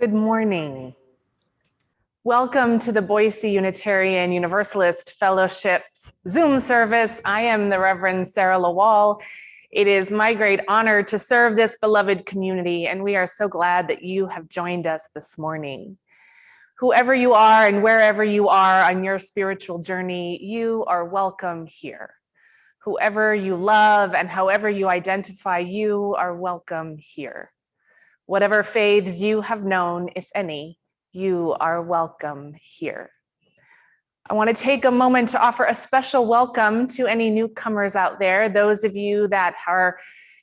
Good morning. Welcome to the Boise Unitarian Universalist Fellowship's Zoom service. I am the Reverend Sarah Lawal. It is my great honor to serve this beloved community, and we are so glad that you have joined us this morning. Whoever you are and wherever you are on your spiritual journey, you are welcome here. Whoever you love and however you identify, you are welcome here. Whatever faiths you have known, if any, you are welcome here. I want to take a moment to offer a special welcome to any newcomers out there, those of you that are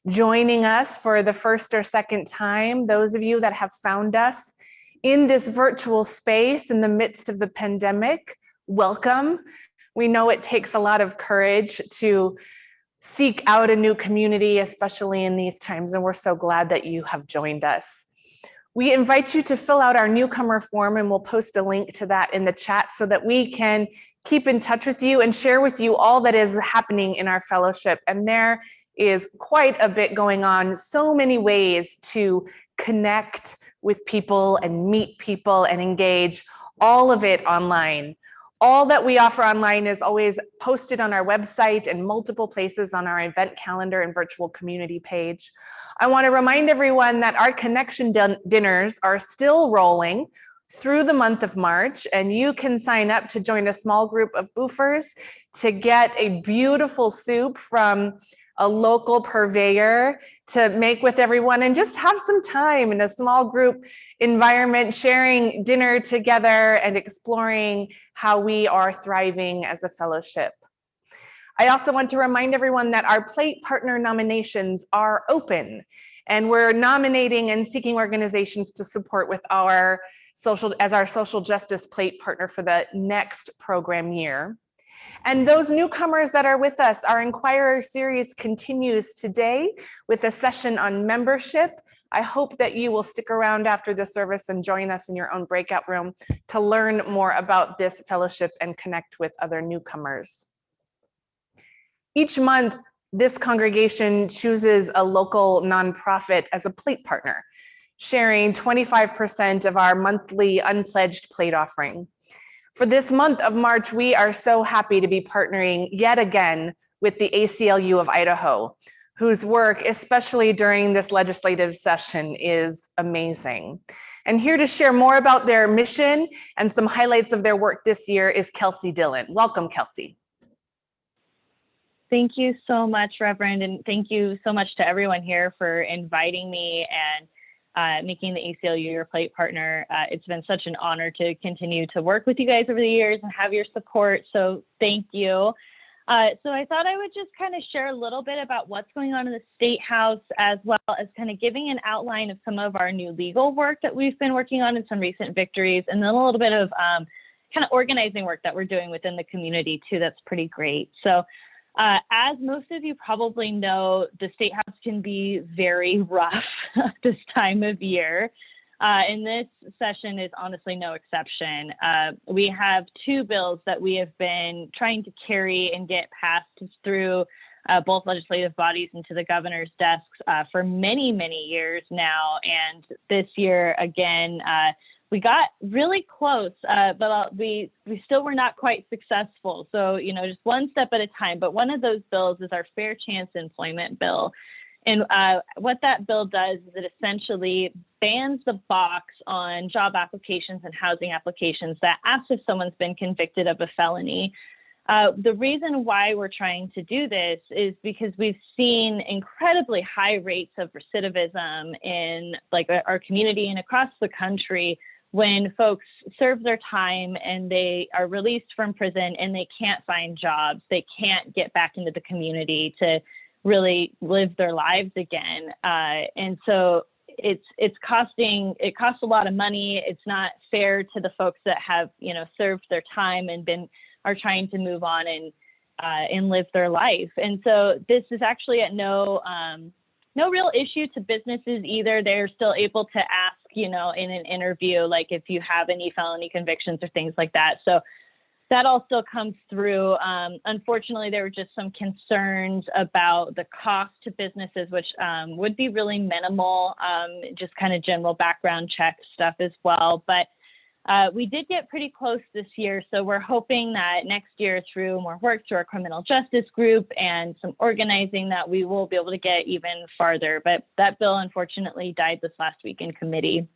joining us for the first or second time, those of you that have found us in this virtual space in the midst of the pandemic, welcome. We know it takes a lot of courage to seek out a new community, especially in these times, and we're so glad that you have joined us. We invite you to fill out our newcomer form, and we'll post a link to that in the chat so that we can keep in touch with you and share with you all that is happening in our fellowship. And there is quite a bit going on, so many ways to connect with people and meet people and engage, all of it online. All that we offer online is always posted on our website and multiple places on our event calendar and virtual community page. I want to remind everyone that our connection dinners are still rolling through the month of March, and you can sign up to join a small group of boofers to get a beautiful soup from a local purveyor to make with everyone and just have some time in a small group environment, sharing dinner together and exploring how we are thriving as a fellowship. I also want to remind everyone that our plate partner nominations are open, and we're nominating and seeking organizations to support with our social justice plate partner for the next program year. And those newcomers that are with us, our Inquirer series continues today with a session on membership. I hope that you will stick around after the service and join us in your own breakout room to learn more about this fellowship and connect with other newcomers. Each month, this congregation chooses a local nonprofit as a plate partner, sharing 25% of our monthly unpledged plate offering. For this month of March, we are so happy to be partnering yet again with the ACLU of Idaho, whose work, especially during this legislative session, is amazing. And here to share more about their mission and some highlights of their work this year is Kelsey Dillon. Welcome, Kelsey. Thank you so much, Reverend, and thank you so much to everyone here for inviting me and making the ACLU your plate partner. It's been such an honor to continue to work with you guys over the years and have your support, so thank you. So I thought I would just kind of share a little bit about what's going on in the State House, as well as kind of giving an outline of some of our new legal work that we've been working on and some recent victories, and then a little bit of kind of organizing work that we're doing within the community too. That's pretty great. So as most of you probably know, the State House can be very rough this time of year. And this session is honestly no exception. We have two bills that we have been trying to carry and get passed through both legislative bodies and to the governor's desks for many, many years now. And this year, again, we got really close, but we still were not quite successful. So, just one step at a time. But one of those bills is our Fair Chance Employment Bill. And what that bill does is it essentially bans the box on job applications and housing applications that asks if someone's been convicted of a felony. The reason why we're trying to do this is because we've seen incredibly high rates of recidivism in our community and across the country when folks serve their time and they are released from prison and they can't find jobs, they can't get back into the community to really live their lives again. And so it costs a lot of money. It's not fair to the folks that have, served their time and are trying to move on and live their life. And so this is actually at no real issue to businesses either. They're still able to ask, in an interview, like if you have any felony convictions or things like that. So that all still comes through. Unfortunately, there were just some concerns about the cost to businesses, which would be really minimal, just kind of general background check stuff as well. But we did get pretty close this year. So we're hoping that next year, through more work through our criminal justice group and some organizing, that we will be able to get even farther. But that bill, unfortunately, died this last week in committee.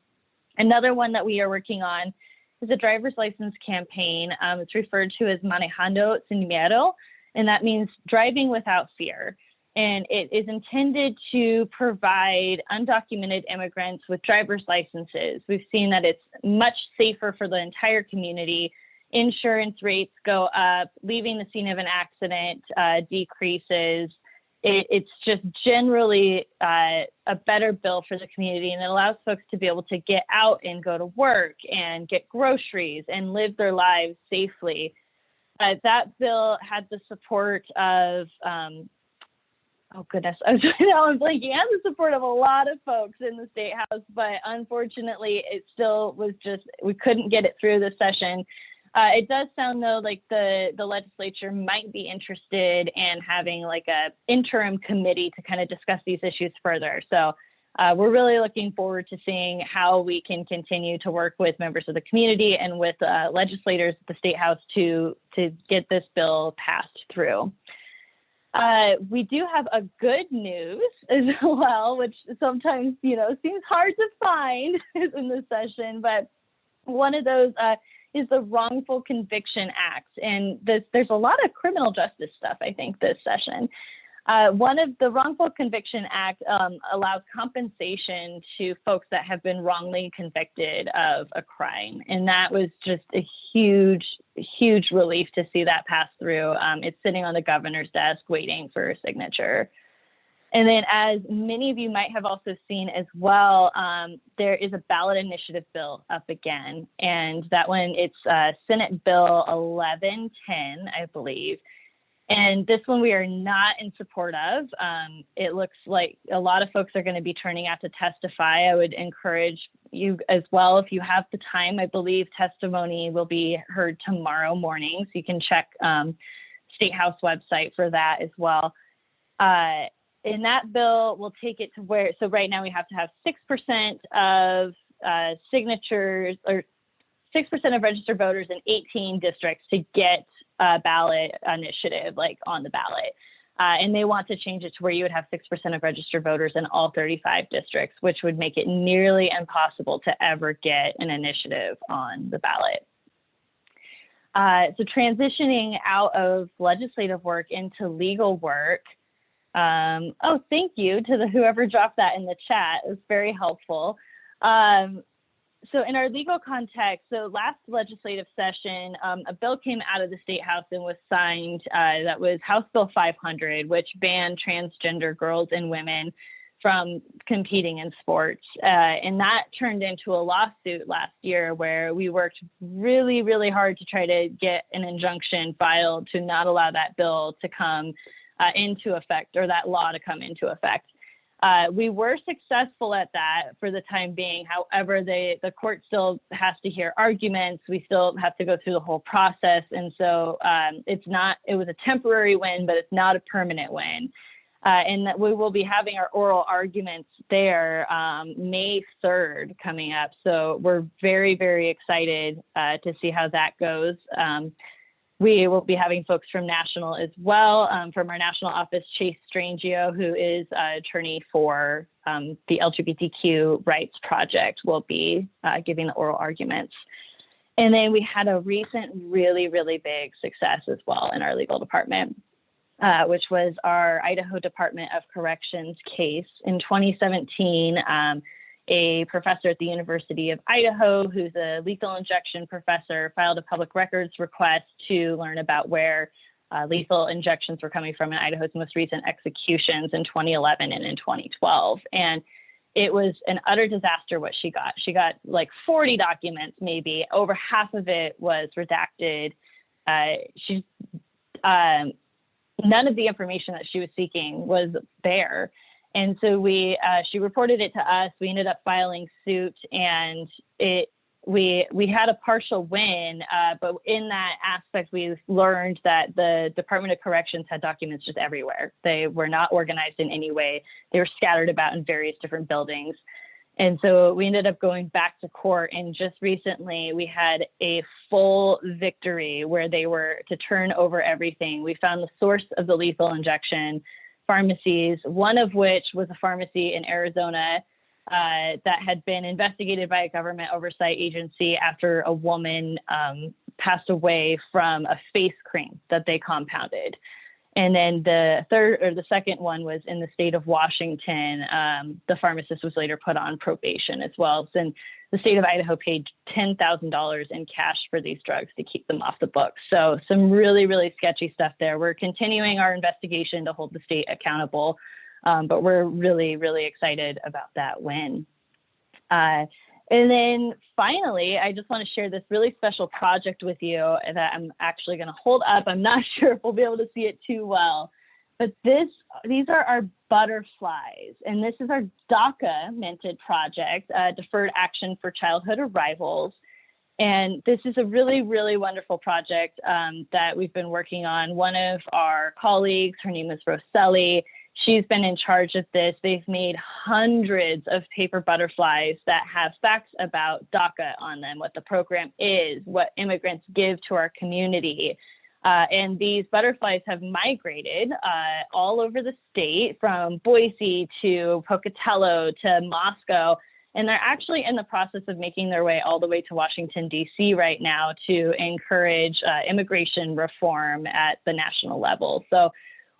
Another one that we are working on is a driver's license campaign. It's referred to as Manejando Sin Miedo, and that means driving without fear. And it is intended to provide undocumented immigrants with driver's licenses. We've seen that it's much safer for the entire community. Insurance rates go up, leaving the scene of an accident decreases. It's just generally a better bill for the community, and it allows folks to be able to get out and go to work and get groceries and live their lives safely. That bill had the support of, oh goodness, I'm blanking, had the support of a lot of folks in the State House, but unfortunately it still was just, we couldn't get it through the session. It does sound, though, like the legislature might be interested in having like a interim committee to kind of discuss these issues further. So we're really looking forward to seeing how we can continue to work with members of the community and with legislators at the State House to get this bill passed through. We do have a good news as well, which sometimes, seems hard to find in this session, but one of those is the Wrongful Conviction Act. And there's a lot of criminal justice stuff, I think, this session. One of the Wrongful Conviction Act allows compensation to folks that have been wrongly convicted of a crime. And that was just a huge, huge relief to see that pass through. It's sitting on the governor's desk waiting for a signature. And then, as many of you might have also seen as well, there is a ballot initiative bill up again. And that one, it's Senate Bill 1110, I believe. And this one we are not in support of. It looks like a lot of folks are going to be turning out to testify. I would encourage you as well, if you have the time. I believe testimony will be heard tomorrow morning, so you can check State House website for that as well. And that bill will take it to where, so right now we have to have 6% of signatures, or 6% of registered voters in 18 districts to get a ballot initiative like on the ballot. And they want to change it to where you would have 6% of registered voters in all 35 districts, which would make it nearly impossible to ever get an initiative on the ballot. So transitioning out of legislative work into legal work. Oh, thank you to whoever dropped that in the chat. It was very helpful. So in our legal context, so last legislative session, a bill came out of the State House and was signed. That was House Bill 500, which banned transgender girls and women from competing in sports. And that turned into a lawsuit last year where we worked really, really hard to try to get an injunction filed to not allow that bill to come into effect, or that law to come into effect. We were successful at that for the time being. However, the court still has to hear arguments. We still have to go through the whole process. And so it was a temporary win, but it's not a permanent win. And that we will be having our oral arguments there May 3rd coming up. So we're very, very excited to see how that goes. We will be having folks from national as well, from our national office, Chase Strangio, who is attorney for the LGBTQ Rights Project, will be giving the oral arguments. And then we had a recent really, really big success as well in our legal department, which was our Idaho Department of Corrections case. In 2017, a professor at the University of Idaho, who's a lethal injection professor, filed a public records request to learn about where lethal injections were coming from in Idaho's most recent executions in 2011 and in 2012. And it was an utter disaster what she got. She got like 40 documents, maybe. Over half of it was redacted. None of the information that she was seeking was there. And so she reported it to us. We ended up filing suit, and it we had a partial win, but in that aspect, we've learned that the Department of Corrections had documents just everywhere. They were not organized in any way. They were scattered about in various different buildings. And so we ended up going back to court, and just recently we had a full victory where they were to turn over everything. We found the source of the lethal injection pharmacies, one of which was a pharmacy in Arizona that had been investigated by a government oversight agency after a woman passed away from a face cream that they compounded. And then the second one was in the state of Washington. The pharmacist was later put on probation as well. And the state of Idaho paid $10,000 in cash for these drugs to keep them off the books. So some really, really sketchy stuff there. We're continuing our investigation to hold the state accountable, but we're really, really excited about that win. And then finally, I just want to share this really special project with you that I'm actually going to hold up. I'm not sure if we'll be able to see it too well, but these are our butterflies, and this is our DACA minted project, Deferred Action for Childhood Arrivals. And this is a really, really wonderful project that we've been working on. One of our colleagues, her name is Roselli, she's been in charge of this. They've made hundreds of paper butterflies that have facts about DACA on them, what the program is, what immigrants give to our community. And these butterflies have migrated all over the state, from Boise to Pocatello to Moscow. And they're actually in the process of making their way all the way to Washington, D.C. right now to encourage immigration reform at the national level. So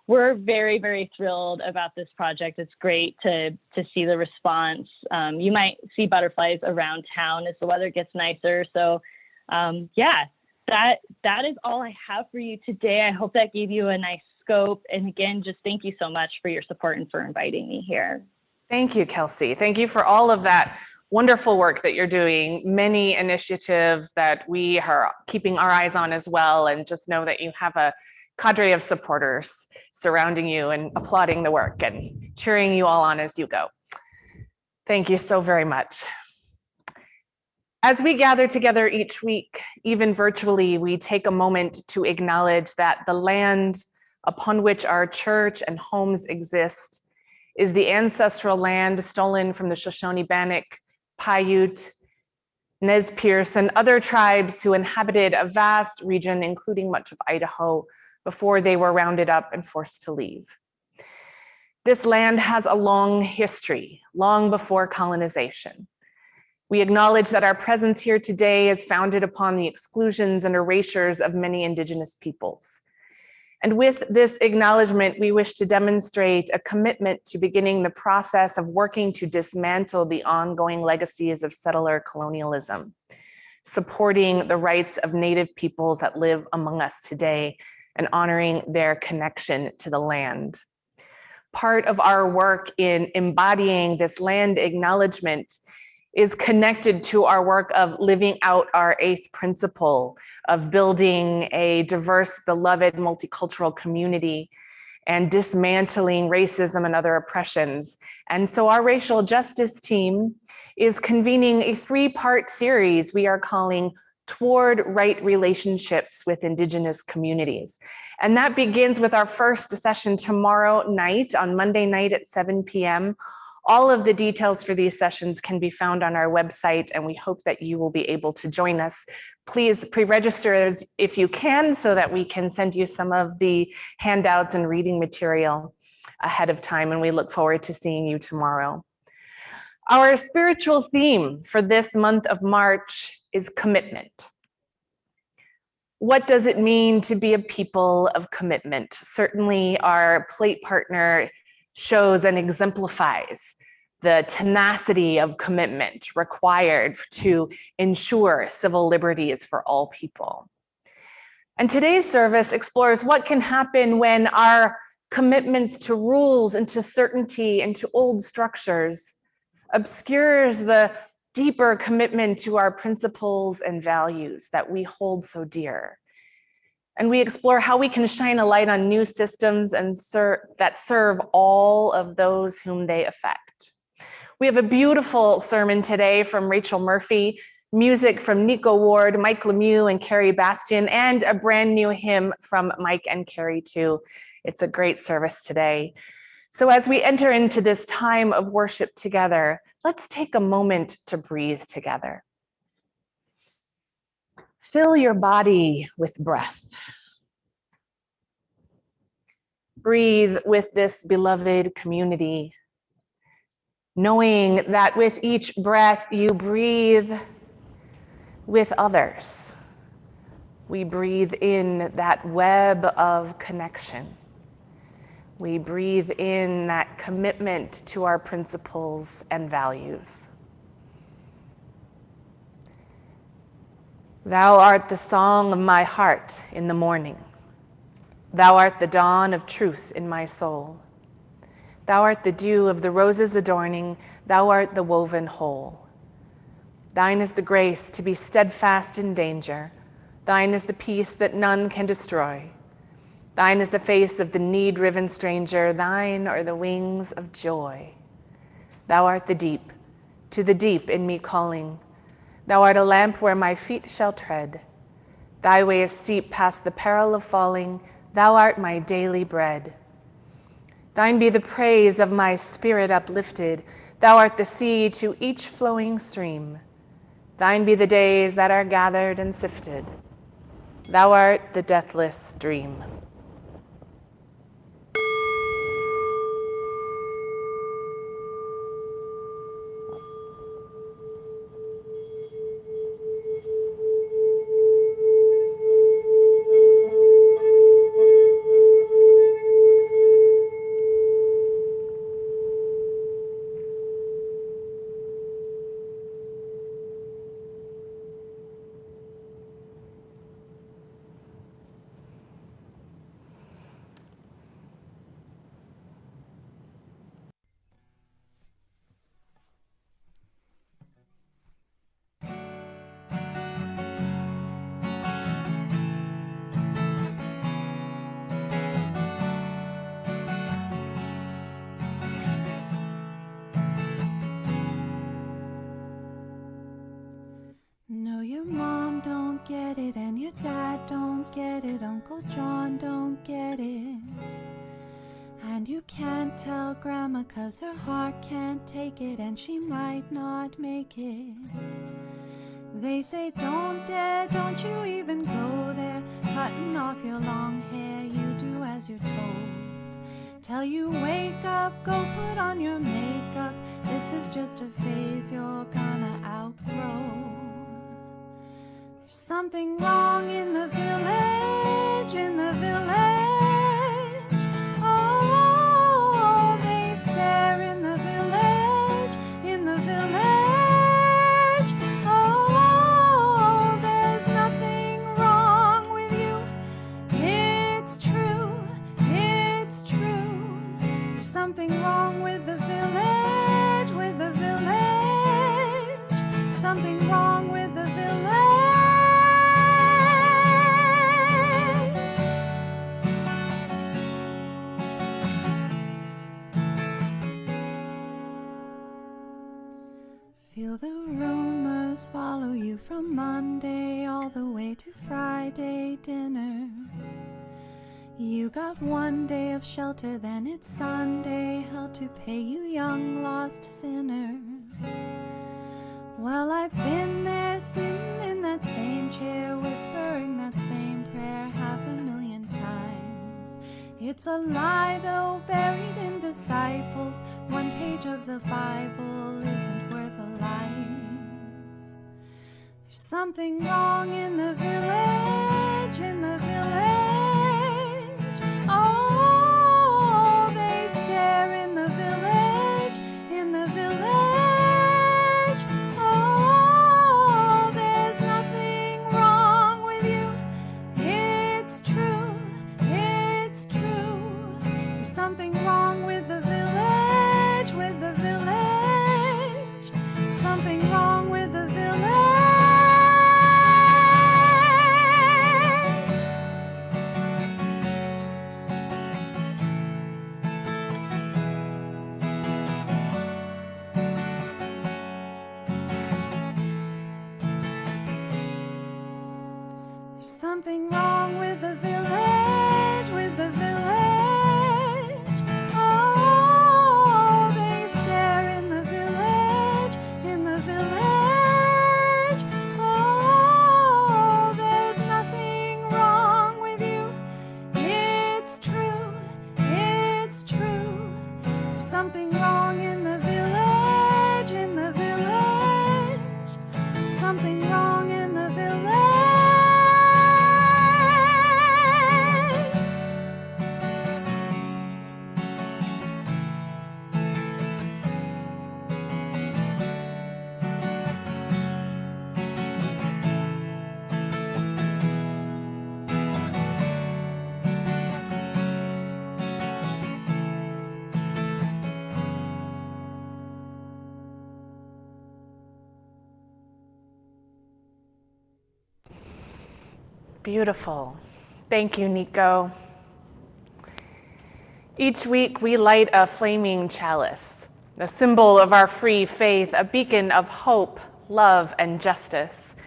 we're very, very thrilled about this project. It's great to see the response. You might see butterflies around town as the weather gets nicer. So yeah, that is all I have for you today. I hope that gave you a nice scope. And again, just thank you so much for your support and for inviting me here. Thank you, Kelsey. Thank you for all of that wonderful work that you're doing, many initiatives that we are keeping our eyes on as well. And just know that you have a cadre of supporters surrounding you and applauding the work and cheering you all on as you go. Thank you so very much. As we gather together each week, even virtually, we take a moment to acknowledge that the land upon which our church and homes exist is the ancestral land stolen from the Shoshone Bannock, Paiute, Nez Perce, and other tribes who inhabited a vast region, including much of Idaho, before they were rounded up and forced to leave. This land has a long history, long before colonization. We acknowledge that our presence here today is founded upon the exclusions and erasures of many Indigenous peoples. And with this acknowledgement, we wish to demonstrate a commitment to beginning the process of working to dismantle the ongoing legacies of settler colonialism, supporting the rights of Native peoples that live among us today, and honoring their connection to the land. Part of our work in embodying this land acknowledgement is connected to our work of living out our eighth principle of building a diverse, beloved, multicultural community and dismantling racism and other oppressions. And so our racial justice team is convening a 3-part series we are calling Toward Right Relationships with Indigenous Communities. And that begins with our first session tomorrow night, on Monday night at 7 p.m. All of the details for these sessions can be found on our website, and we hope that you will be able to join us. Please pre-register if you can, so that we can send you some of the handouts and reading material ahead of time, and we look forward to seeing you tomorrow. Our spiritual theme for this month of March is commitment. What does it mean to be a people of commitment? Certainly our plate partner shows and exemplifies the tenacity of commitment required to ensure civil liberties for all people. And today's service explores what can happen when our commitments to rules and to certainty and to old structures obscures the deeper commitment to our principles and values that we hold so dear. And we explore how we can shine a light on new systems and that serve all of those whom they affect. We have a beautiful sermon today from Rachel Murphy. Music from Nico Ward, Mike Lemieux, and Carrie Bastian, and a brand new hymn from Mike and Carrie too. It's a great service today. So as we enter into this time of worship together, let's take a moment to breathe together. Fill your body with breath. Breathe with this beloved community, knowing that with each breath you breathe with others. We breathe in that web of connection. We breathe in that commitment to our principles and values. Thou art the song of my heart in the morning. Thou art the dawn of truth in my soul. Thou art the dew of the roses adorning. Thou art the woven whole. Thine is the grace to be steadfast in danger. Thine is the peace that none can destroy. Thine is the face of the need-riven stranger. Thine are the wings of joy. Thou art the deep, to the deep in me calling. Thou art a lamp where my feet shall tread. Thy way is steep past the peril of falling. Thou art my daily bread. Thine be the praise of my spirit uplifted. Thou art the sea to each flowing stream. Thine be the days that are gathered and sifted. Thou art the deathless dream. No, your mom don't get it, and your dad don't get it, Uncle John don't get it. And you can't tell Grandma 'cause her heart can't take it, and she might not make it. They say don't dare, don't you even go there, cutting off your long hair, you do as you're told. Tell you wake up, go put on your makeup, this is just a phase you're gonna outgrow. There's something wrong in the village, in the village. Oh, they stare in the village, in the village. Oh, there's nothing wrong with you. It's true, it's true. There's something wrong with the village, with the village. Something wrong with the village. Feel the rumors follow you from Monday all the way to Friday dinner. You got one day of shelter, then it's Sunday, hell to pay, you young lost sinner. Well, I've been there sitting in that same chair, whispering that same prayer 500,000 times. It's a lie though, buried in disciples, one page of the Bible isn't worth a life. There's something wrong in the village, in the village. Oh, they stare in the village, in the village. Oh, there's nothing wrong with you. It's true, it's true. There's something wrong with the village, with the village. Something wrong with the village. Beautiful. Thank you, Nico. Each week we light a flaming chalice, a symbol of our free faith, a beacon of hope, love, and justice.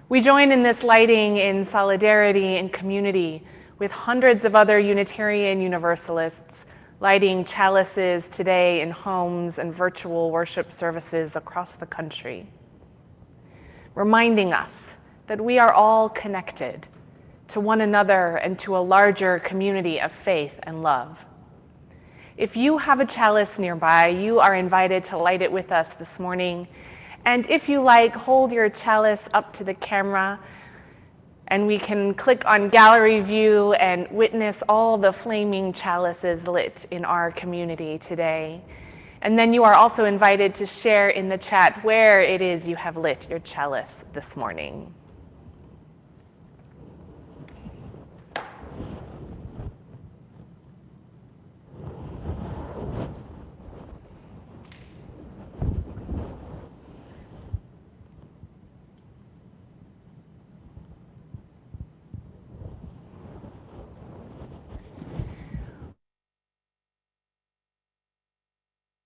We join in this lighting in solidarity and community with hundreds of other Unitarian Universalists lighting chalices today in homes and virtual worship services across the country, reminding us that we are all connected to one another and to a larger community of faith and love. If you have a chalice nearby, you are invited to light it with us this morning. And if you like, hold your chalice up to the camera and we can click on gallery view and witness all the flaming chalices lit in our community today. And then you are also invited to share in the chat where it is you have lit your chalice this morning.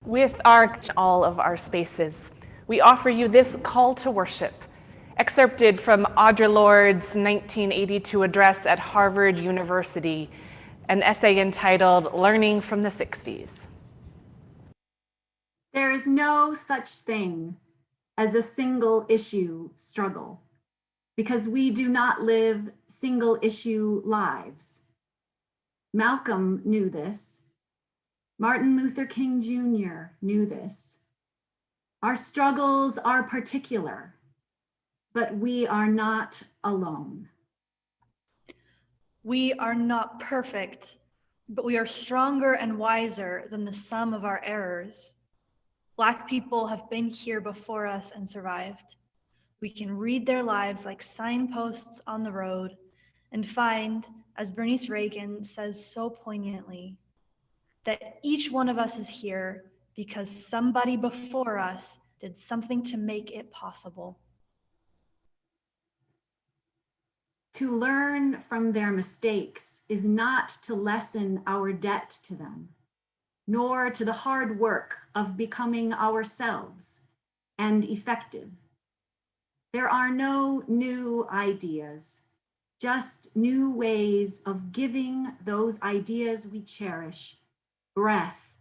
With all of our spaces, we offer you this call to worship, excerpted from Audre Lorde's 1982 address at Harvard University, an essay entitled Learning from the 60s. There is no such thing as a single issue struggle, because we do not live single issue lives. Malcolm knew this. Martin Luther King Jr. knew this. Our struggles are particular, but we are not alone. We are not perfect, but we are stronger and wiser than the sum of our errors. Black people have been here before us and survived. We can read their lives like signposts on the road and find, as Bernice Reagan says so poignantly, that each one of us is here because somebody before us did something to make it possible. To learn from their mistakes is not to lessen our debt to them, nor to the hard work of becoming ourselves and effective. There are no new ideas, just new ways of giving those ideas we cherish breath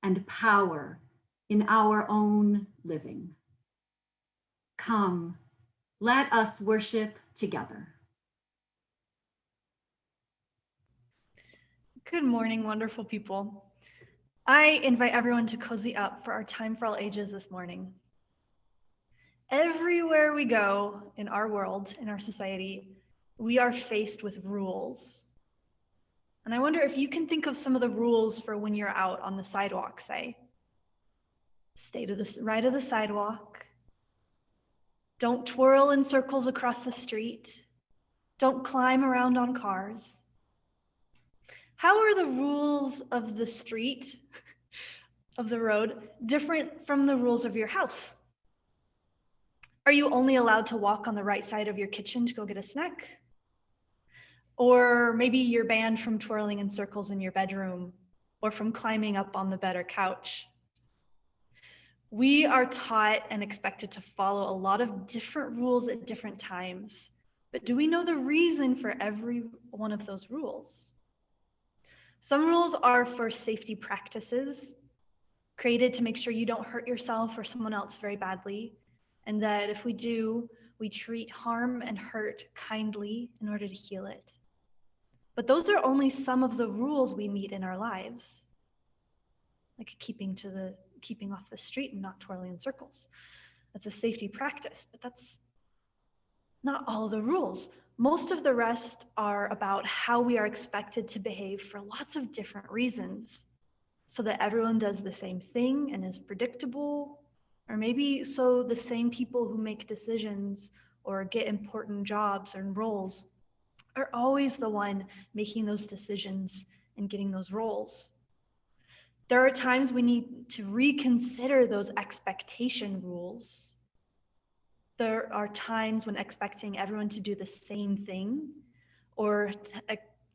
and power in our own living. Come, let us worship together. Good morning, wonderful people. I invite everyone to cozy up for our Time for All Ages this morning. Everywhere we go in our world, in our society, we are faced with rules. And I wonder if you can think of some of the rules for when you're out on the sidewalk, say. Stay to the right of the sidewalk. Don't twirl in circles across the street. Don't climb around on cars. How are the rules of the street, of the road, different from the rules of your house? Are you only allowed to walk on the right side of your kitchen to go get a snack? Or maybe you're banned from twirling in circles in your bedroom or from climbing up on the bed or couch. We are taught and expected to follow a lot of different rules at different times, but do we know the reason for every one of those rules? Some rules are for safety practices, created to make sure you don't hurt yourself or someone else very badly, and that if we do, we treat harm and hurt kindly in order to heal it. But those are only some of the rules we meet in our lives, like keeping off the street and not twirling in circles. That's a safety practice, but that's not all of the rules. Most of the rest are about how we are expected to behave for lots of different reasons, so that everyone does the same thing and is predictable, or maybe so the same people who make decisions or get important jobs and roles are always the one making those decisions and getting those roles. There are times we need to reconsider those expectation rules. There are times when expecting everyone to do the same thing or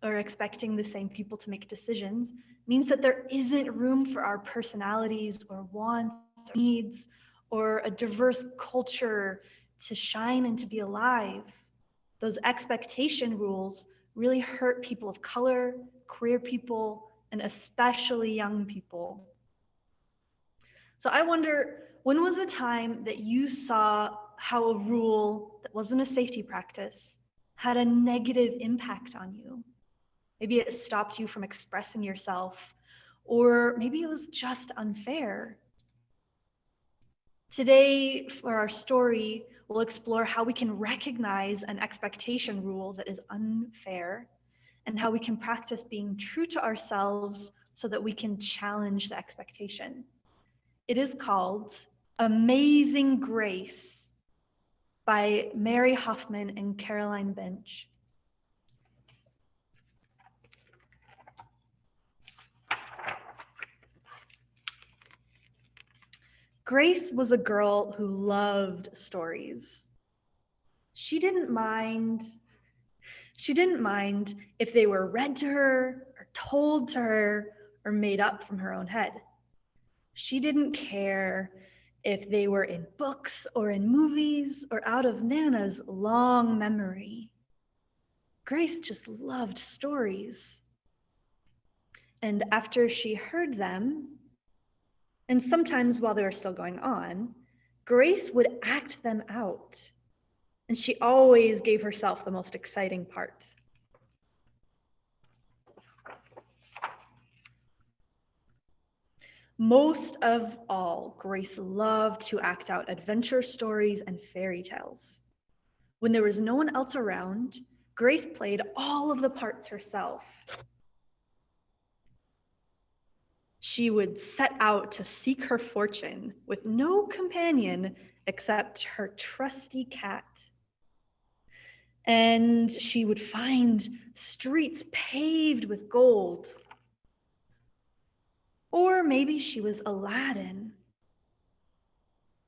expecting the same people to make decisions means that there isn't room for our personalities or wants or needs or a diverse culture to shine and to be alive. Those expectation rules really hurt people of color, queer people, and especially young people. So I wonder, when was a time that you saw how a rule that wasn't a safety practice had a negative impact on you? Maybe it stopped you from expressing yourself, or maybe it was just unfair. Today, for our story, we'll explore how we can recognize an expectation rule that is unfair and how we can practice being true to ourselves so that we can challenge the expectation. It is called Amazing Grace by Mary Hoffman and Caroline Bench. Grace was a girl who loved stories. She didn't mind if they were read to her or told to her or made up from her own head. She didn't care if they were in books or in movies or out of Nana's long memory. Grace just loved stories. And after she heard them, and sometimes while they were still going on, Grace would act them out. And she always gave herself the most exciting part. Most of all, Grace loved to act out adventure stories and fairy tales. When there was no one else around, Grace played all of the parts herself. She would set out to seek her fortune with no companion except her trusty cat. And she would find streets paved with gold. Or maybe she was Aladdin,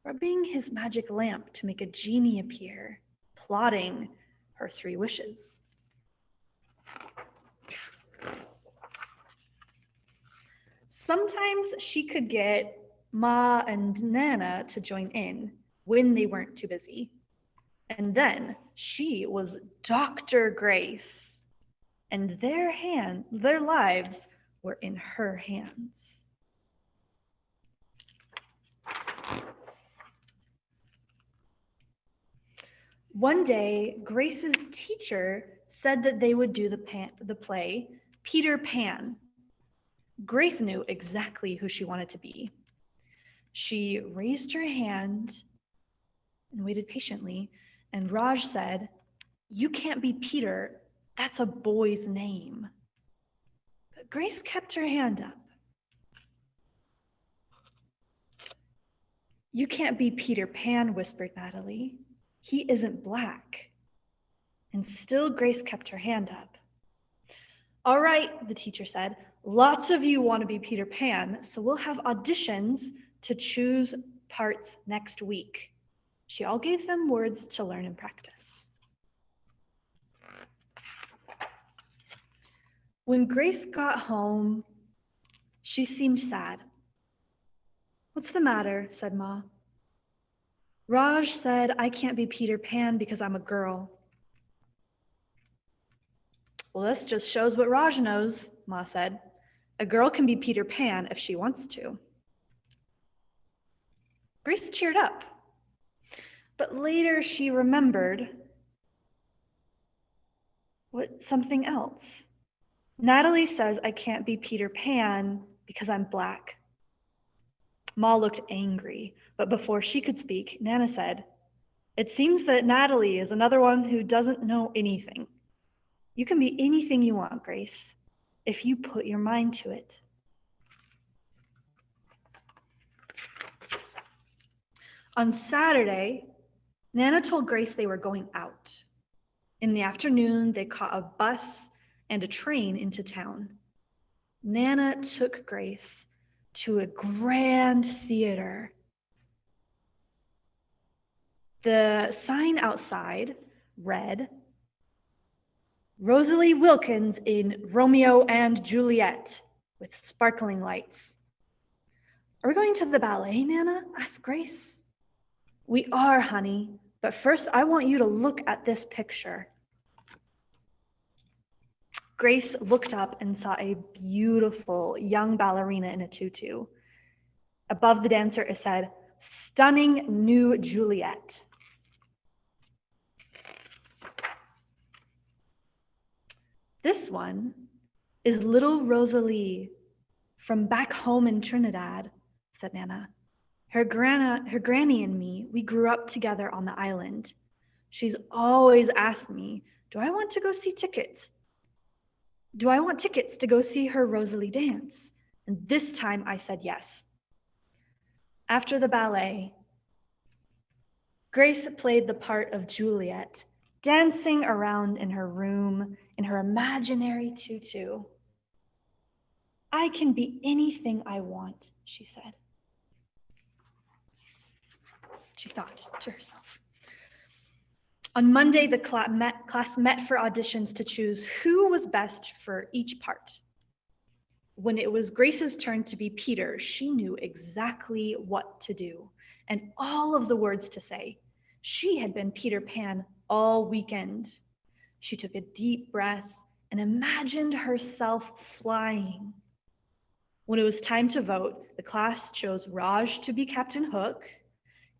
rubbing his magic lamp to make a genie appear, plotting her 3 wishes. Sometimes she could get Ma and Nana to join in when they weren't too busy. And then she was Dr. Grace, and their lives were in her hands. One day, Grace's teacher said that they would do the play Peter Pan. Grace knew exactly who she wanted to be. She raised her hand and waited patiently, and Raj said, "You can't be Peter, that's a boy's name." But Grace kept her hand up. "You can't be Peter Pan," whispered Natalie. "He isn't black." And still Grace kept her hand up. "All right," the teacher said, "lots of you want to be Peter Pan, so we'll have auditions to choose parts next week." She all gave them words to learn and practice. When Grace got home, she seemed sad. "What's the matter?" said Ma. "Raj said I can't be Peter Pan because I'm a girl." "Well, this just shows what Raj knows," Ma said. "A girl can be Peter Pan if she wants to." Grace cheered up. But later she remembered something else. "Natalie says I can't be Peter Pan because I'm black." Ma looked angry, but before she could speak, Nana said, "It seems that Natalie is another one who doesn't know anything. You can be anything you want, Grace, if you put your mind to it." On Saturday, Nana told Grace they were going out. In the afternoon, they caught a bus and a train into town. Nana took Grace to a grand theater. The sign outside read, Rosalie Wilkins in Romeo and Juliet with sparkling lights. Are we going to the ballet, Nana? Asked Grace. We are, honey, but first I want you to look at this picture. Grace looked up and saw a beautiful young ballerina in a tutu. Above the dancer, it said, "Stunning new Juliet." This one is little Rosalie from back home in Trinidad, said Nana. Her granny and me, we grew up together on the island. She's always asked me, do I want tickets to go see her Rosalie dance? And this time I said yes. After the ballet, Grace played the part of Juliet, dancing around in her room in her imaginary tutu. I can be anything I want, she said. She thought to herself. On Monday, the class met for auditions to choose who was best for each part. When it was Grace's turn to be Peter, she knew exactly what to do and all of the words to say. She had been Peter Pan all weekend. She took a deep breath and imagined herself flying. When it was time to vote, the class chose Raj to be Captain Hook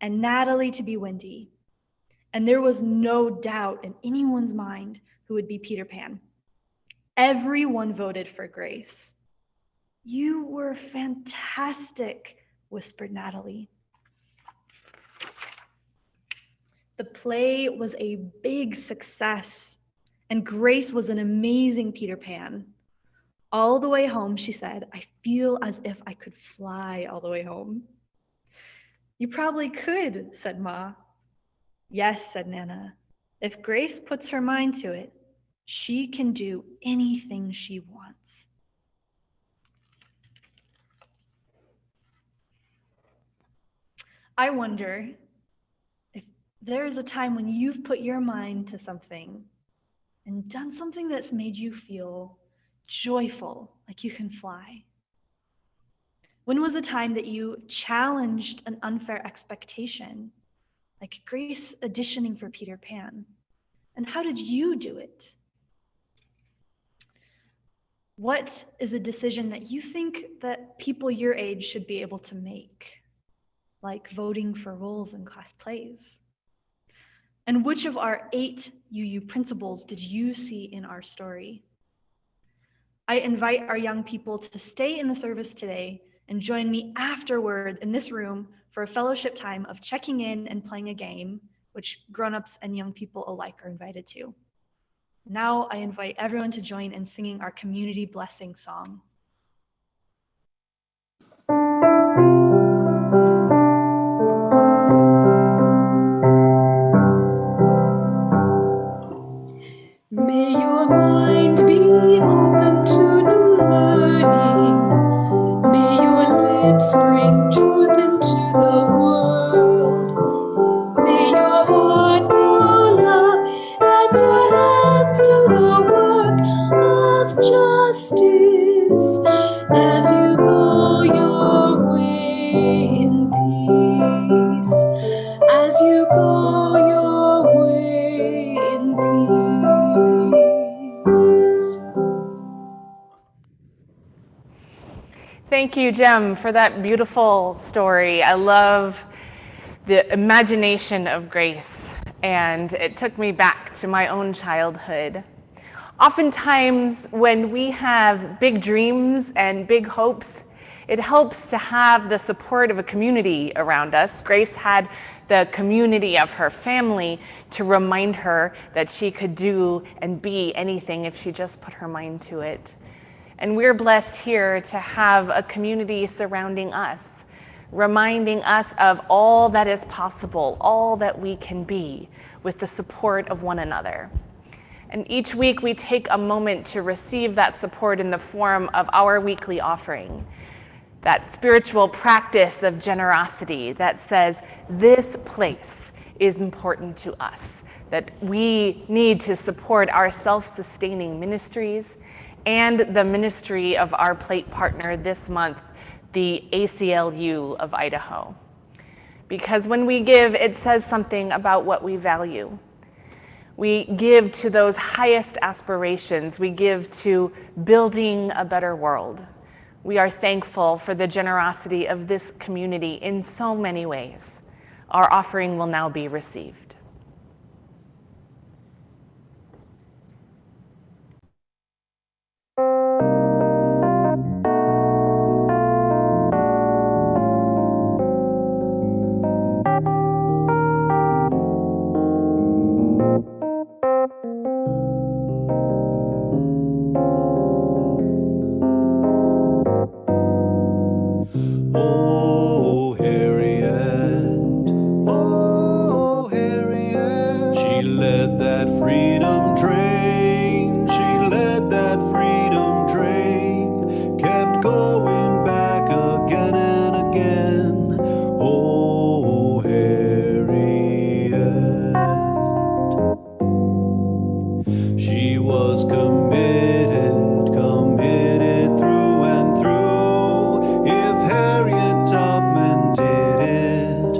and Natalie to be Wendy. And there was no doubt in anyone's mind who would be Peter Pan. Everyone voted for Grace. You were fantastic, whispered Natalie. The play was a big success, and Grace was an amazing Peter Pan. All the way home, she said, I feel as if I could fly all the way home. You probably could, said Ma. Yes, said Nana. If Grace puts her mind to it, she can do anything she wants. I wonder if there's a time when you've put your mind to something and done something that's made you feel joyful, like you can fly. When was a time that you challenged an unfair expectation, like Grace auditioning for Peter Pan? And how did you do it? What is a decision that you think that people your age should be able to make, like voting for roles in class plays? And which of our 8 UU principals did you see in our story? I invite our young people to stay in the service today and join me afterward in this room for a fellowship time of checking in and playing a game, which grown-ups and young people alike are invited to. Now I invite everyone to join in singing our community blessing song. May your mind be open to new learning. May your lips bring truth into the world. May your heart know love and your hands do the work of justice as you go your way in peace. As you go your way in peace. Thank you, Jem, for that beautiful story. I love the imagination of Grace, and it took me back to my own childhood. Oftentimes, when we have big dreams and big hopes, it helps to have the support of a community around us. Grace had the community of her family to remind her that she could do and be anything if she just put her mind to it. And we're blessed here to have a community surrounding us, reminding us of all that is possible, all that we can be with the support of one another. And each week we take a moment to receive that support in the form of our weekly offering, that spiritual practice of generosity that says, this place is important to us, that we need to support our self-sustaining ministries and the ministry of our plate partner this month, the ACLU of Idaho. Because when we give, it says something about what we value. We give to those highest aspirations. We give to building a better world. We are thankful for the generosity of this community in so many ways. Our offering will now be received. Oh, Harriet, she led that freedom train, kept going back again and again. Oh, Harriet, she was committed through and through. If Harriet Tubman did it,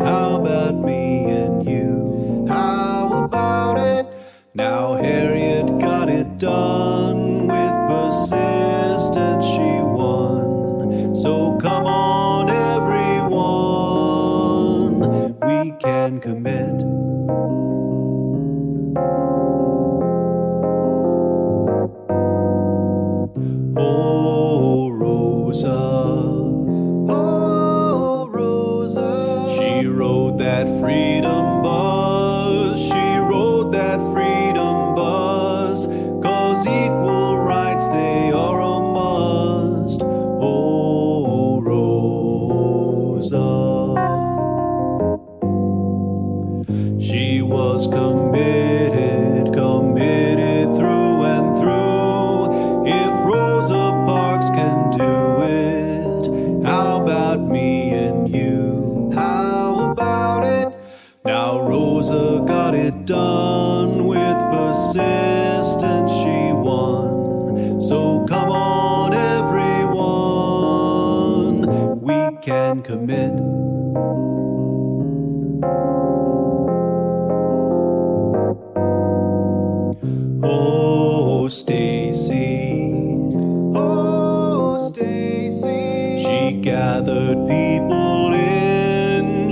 how about me and you? How about it? Now Harriet got it done. With persistence she won. So come on everyone, we can commit. Oh, Rosa, she rode that freedom bus, 'cause equal rights, they are a must. Oh, Rosa, she was committed through and through. If Rosa Parks can do it, how about me and you? How about it? Now Rosa got it done. With persistence she won. So come on everyone, we can commit. Oh, Stacy, she gathered people in,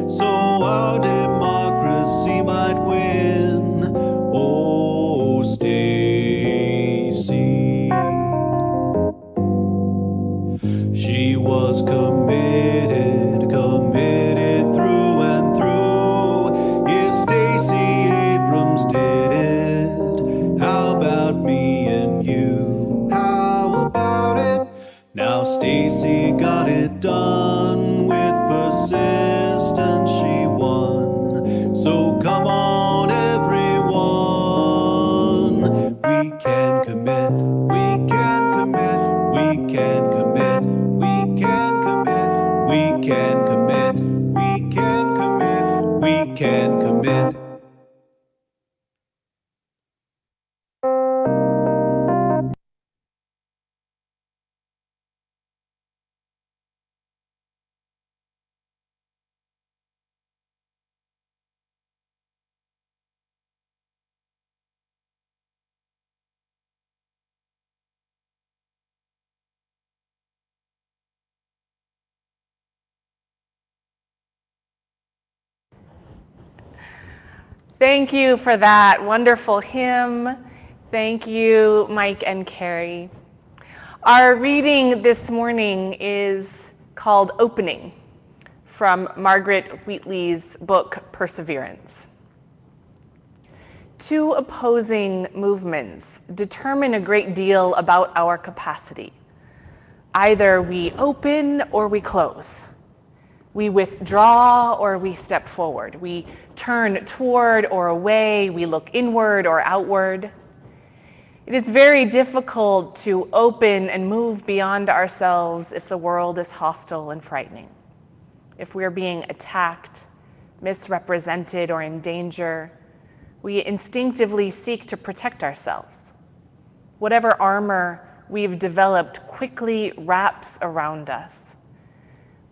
so our democracy might win. Oh, Stacy, she was committed through and through. If Stacey Abrams did it, how about me and you? How about it? Now Stacey got it done. With persistence she won. So come on everyone, we can commit. We can commit. We can commit. We can commit. We can commit. We can commit. We can commit. Thank you for that wonderful hymn. Thank you, Mike and Carrie. Our reading this morning is called Opening, from Margaret Wheatley's book, Perseverance. Two opposing movements determine a great deal about our capacity. Either we open or we close. We withdraw or we step forward. We turn toward or away. We look inward or outward. It is very difficult to open and move beyond ourselves if the world is hostile and frightening. If we're being attacked, misrepresented, or in danger, we instinctively seek to protect ourselves. Whatever armor we've developed quickly wraps around us.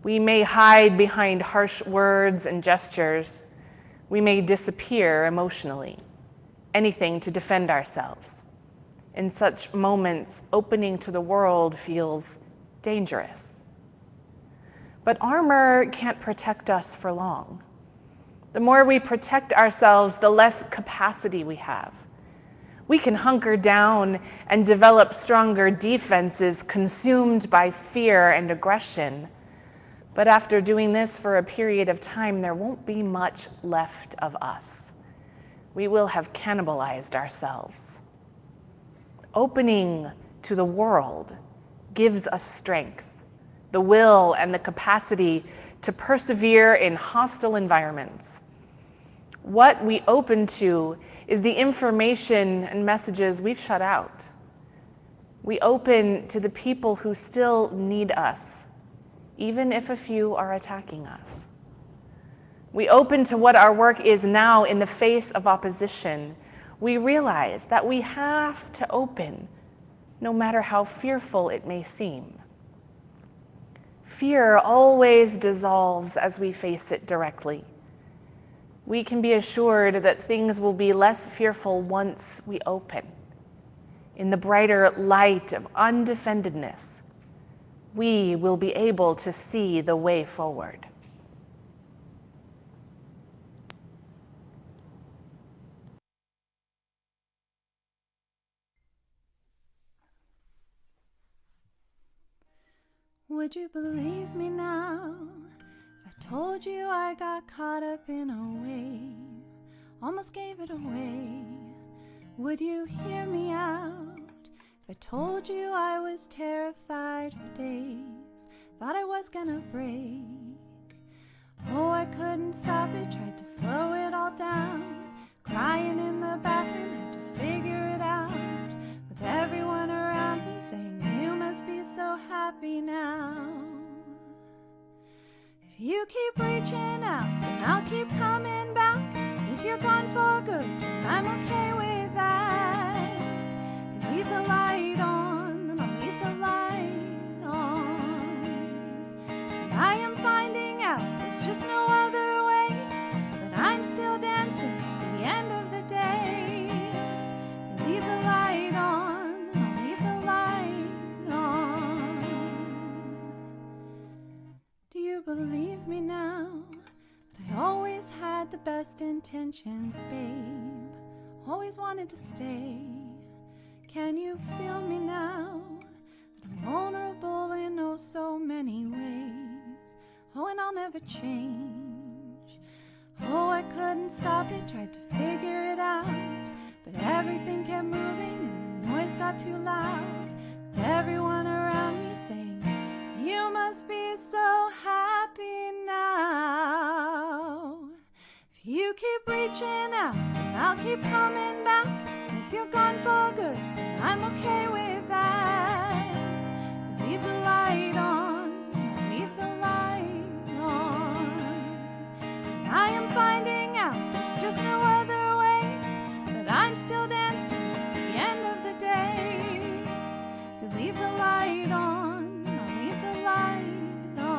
We may hide behind harsh words and gestures. We may disappear emotionally, anything to defend ourselves. In such moments, opening to the world feels dangerous. But armor can't protect us for long. The more we protect ourselves, the less capacity we have. We can hunker down and develop stronger defenses consumed by fear and aggression. But after doing this for a period of time, there won't be much left of us. We will have cannibalized ourselves. Opening to the world gives us strength, the will and the capacity to persevere in hostile environments. What we open to is the information and messages we've shut out. We open to the people who still need us, even if a few are attacking us. We open to what our work is now in the face of opposition. We realize that we have to open, no matter how fearful it may seem. Fear always dissolves as we face it directly. We can be assured that things will be less fearful once we open. In the brighter light of undefendedness, we will be able to see the way forward. Would you believe me now if I told you I got caught up in a wave, almost gave it away? Would you hear me out if I told you I was terrified for days, thought I was gonna break? Oh, I couldn't stop it, tried to slow it all down, crying in the bathroom, had to figure it out, with everyone around me saying you must be so happy now. If you keep reaching out, then I'll keep coming back. If you're gone for good, then I'm okay with that. If you leave the light on, then I'll leave the light on. And I am finding out there's just no other way, but I'm still dancing to the end of the day. If you leave the light on, then I'll leave the light on. Do you believe me now? I always had the best intentions, babe. Always wanted to stay. Can you feel me now? That I'm vulnerable in oh so many ways. Oh, and I'll never change. Oh, I couldn't stop it, tried to figure it out, but everything kept moving and the noise got too loud. With everyone around me saying, you must be so happy now. If you keep reaching out, then I'll keep coming back. And if you're gone for good, then I'm okay with that. Leave the light on, leave the light on. And I am finding out there's just no other way, but I'm still dancing at the end of the day. To leave the light on, I'll leave the light on.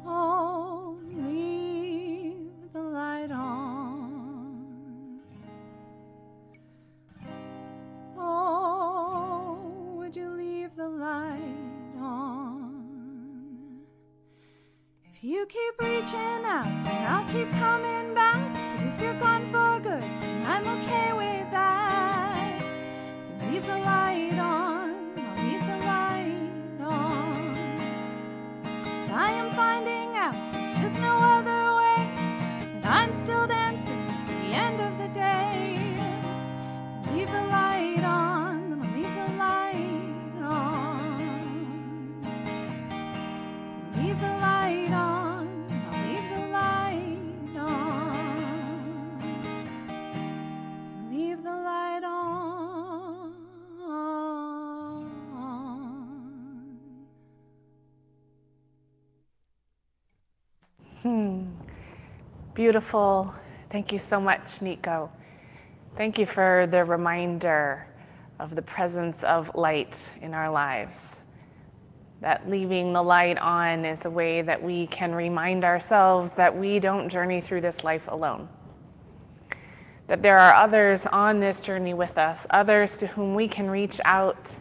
Oh, leave the light on. Oh, would you leave the light on? If you keep reaching out, then I'll keep coming back. But if you're gone for good, then I'm okay with that. Leave the light on, I'll leave the light on. I am finding out there's just no other way, but I'm still dancing at the end of the day. Leave the light on, then I'll leave the light on. Leave the light on, I'll leave the light on. Beautiful. Thank you so much, Nico. Thank you for the reminder of the presence of light in our lives. That leaving the light on is a way that we can remind ourselves that we don't journey through this life alone. That there are others on this journey with us, others to whom we can reach out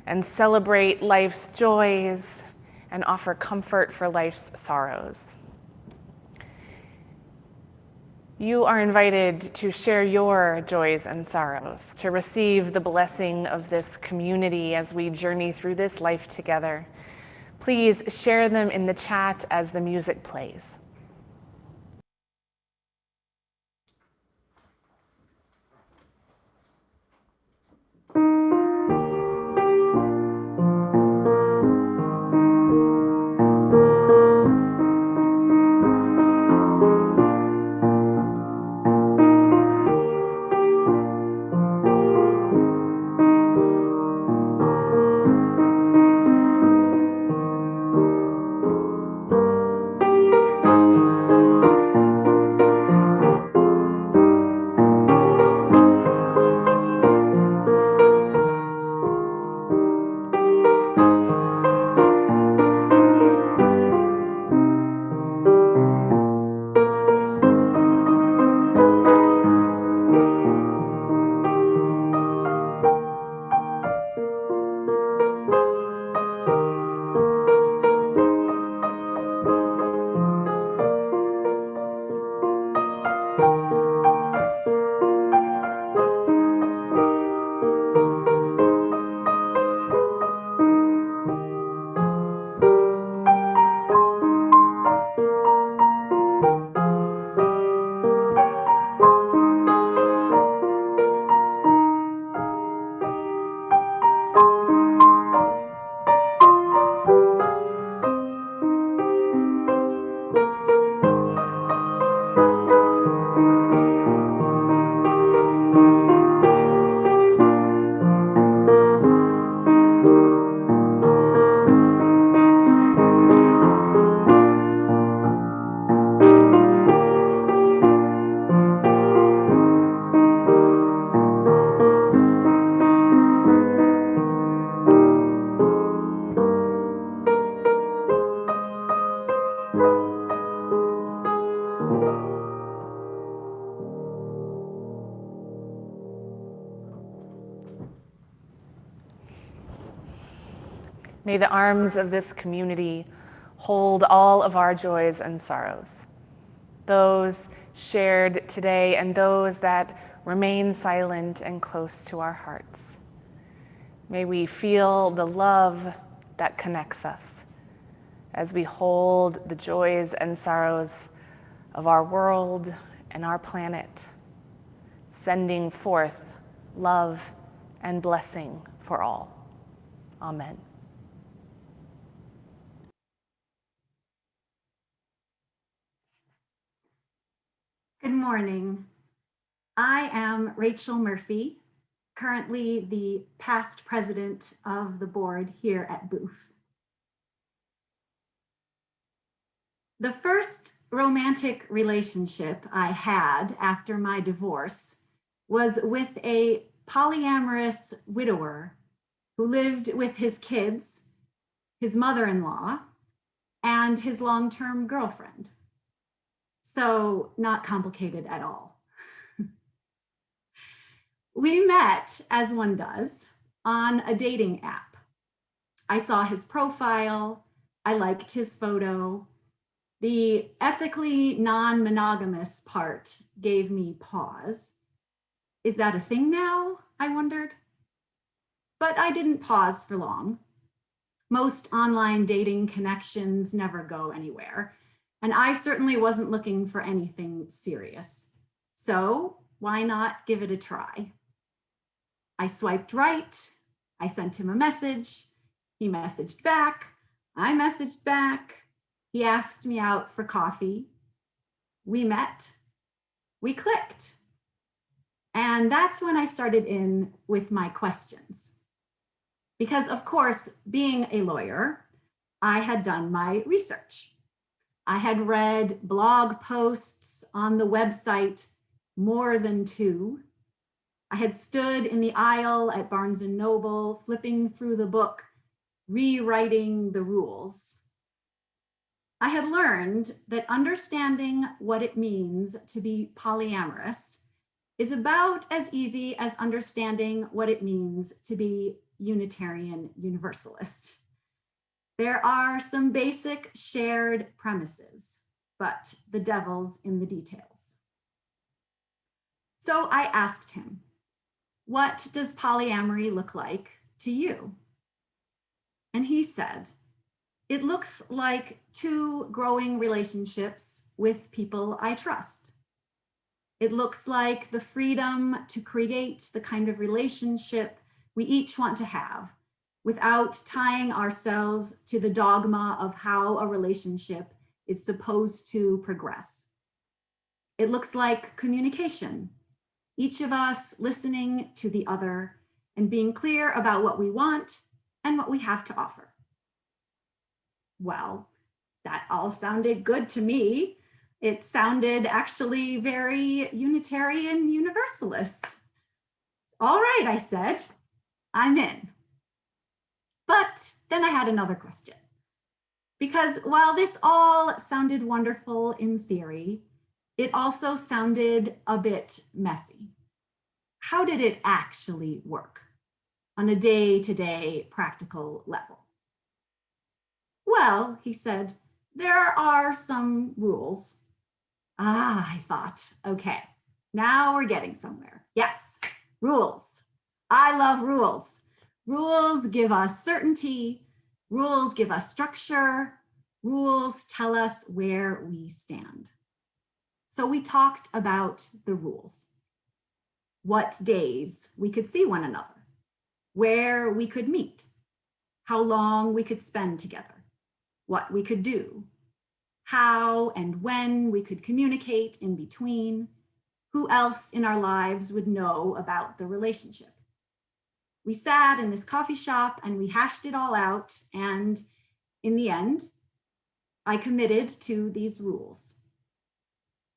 and celebrate life's joys and offer comfort for life's sorrows. You are invited to share your joys and sorrows, to receive the blessing of this community as we journey through this life together. Please share them in the chat as the music plays. May the arms of this community hold all of our joys and sorrows, those shared today and those that remain silent and close to our hearts. May we feel the love that connects us as we hold the joys and sorrows of our world and our planet, sending forth love and blessing for all. Amen. Good morning. I am Rachel Murphy, currently the past president of the board here at Booth. The first romantic relationship I had after my divorce was with a polyamorous widower who lived with his kids, his mother-in-law, and his long-term girlfriend. So not complicated at all. We met, as one does, on a dating app. I saw his profile, I liked his photo. The ethically non-monogamous part gave me pause. Is that a thing now? I wondered. But I didn't pause for long. Most online dating connections never go anywhere, and I certainly wasn't looking for anything serious. So why not give it a try? I swiped right, I sent him a message, he messaged back, I messaged back, he asked me out for coffee, we met, we clicked. And that's when I started in with my questions. Because of course, being a lawyer, I had done my research. I had read blog posts on the website more than 2. I had stood in the aisle at Barnes & Noble, flipping through the book, rewriting the rules. I had learned that understanding what it means to be polyamorous is about as easy as understanding what it means to be Unitarian Universalist. There are some basic shared premises, but the devil's in the details. So I asked him, what does polyamory look like to you? And he said, it looks like 2 growing relationships with people I trust. It looks like the freedom to create the kind of relationship we each want to have without tying ourselves to the dogma of how a relationship is supposed to progress. It looks like communication, each of us listening to the other and being clear about what we want and what we have to offer. Well, that all sounded good to me. It sounded actually very Unitarian Universalist. All right, I said, I'm in. But then I had another question. Because while this all sounded wonderful in theory, it also sounded a bit messy. How did it actually work on a day-to-day practical level? Well, he said, there are some rules. I thought, okay, now we're getting somewhere. Yes, rules. I love rules. Rules give us certainty. Rules give us structure. Rules tell us where we stand. So we talked about the rules. What days we could see one another, where we could meet, how long we could spend together, what we could do, how and when we could communicate in between, who else in our lives would know about the relationship. We sat in this coffee shop and we hashed it all out. And in the end, I committed to these rules.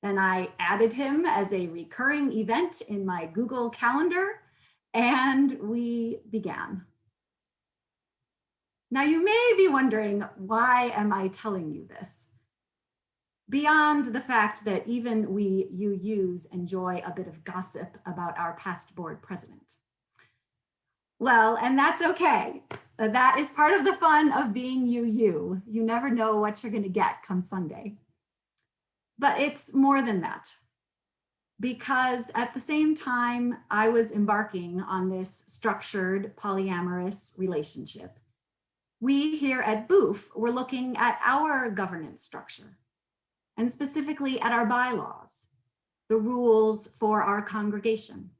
Then I added him as a recurring event in my Google Calendar, and we began. Now you may be wondering, why am I telling you this? Beyond the fact that even we UUs enjoy a bit of gossip about our past board president. Well, and that's okay. That is part of the fun of being UU. You never know what you're going to get come Sunday. But it's more than that, because at the same time I was embarking on this structured polyamorous relationship, we here at Boof were looking at our governance structure, and specifically at our bylaws, the rules for our congregation.